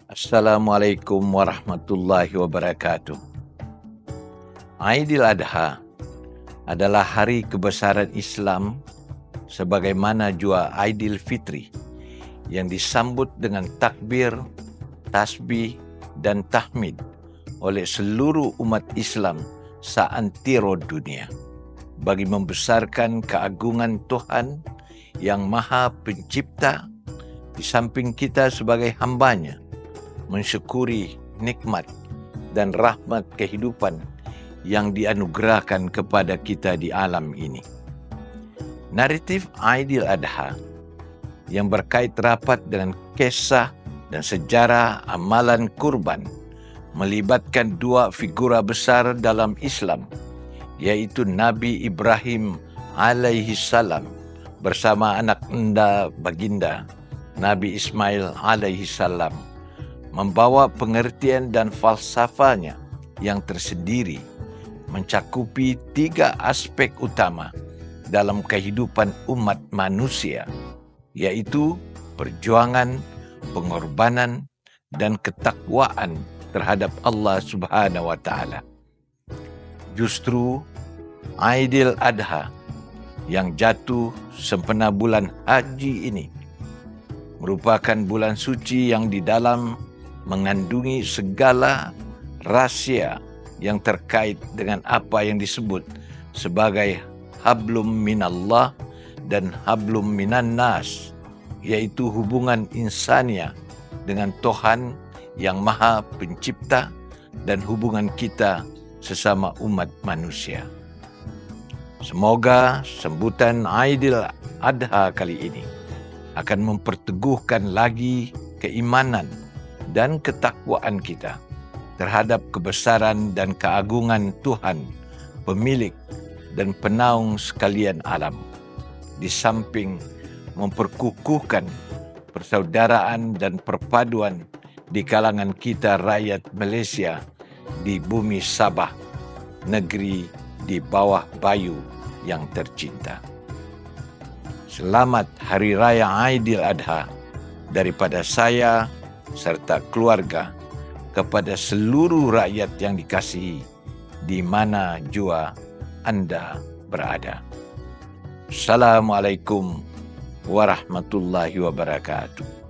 Assalamualaikum warahmatullahi wabarakatuh. Aidil Adha adalah hari kebesaran Islam sebagaimana jua Aidil Fitri yang disambut dengan takbir, tasbih dan tahmid oleh seluruh umat Islam seantero dunia bagi membesarkan keagungan Tuhan yang Maha Pencipta di samping kita sebagai hambanya mensyukuri nikmat dan rahmat kehidupan yang dianugerahkan kepada kita di alam ini. Naratif Aidil Adha yang berkait rapat dengan kisah dan sejarah amalan kurban melibatkan dua figura besar dalam Islam, yaitu Nabi Ibrahim alaihi salam bersama anak anda baginda Nabi Ismail alaihi salam, membawa pengertian dan falsafahnya yang tersendiri, mencakupi tiga aspek utama dalam kehidupan umat manusia, yaitu perjuangan, pengorbanan, dan ketakwaan terhadap Allah Subhanahu wa Ta'ala. Justru Aidil Adha yang jatuh sempena bulan haji ini merupakan bulan suci yang di dalam mengandungi segala rahsia yang terkait dengan apa yang disebut sebagai hablum minallah dan hablum minan nas, yaitu hubungan insania dengan Tuhan yang Maha Pencipta dan hubungan kita sesama umat manusia. Semoga sambutan Aidil Adha kali ini akan memperteguhkan lagi keimanan dan ketakwaan kita terhadap kebesaran dan keagungan Tuhan, pemilik dan penaung sekalian alam, di samping memperkukuhkan persaudaraan dan perpaduan di kalangan kita rakyat Malaysia di bumi Sabah, negeri di bawah bayu yang tercinta. Selamat Hari Raya Aidil Adha daripada saya serta keluarga kepada seluruh rakyat yang dikasihi di mana jua anda berada. Assalamualaikum warahmatullahi wabarakatuh.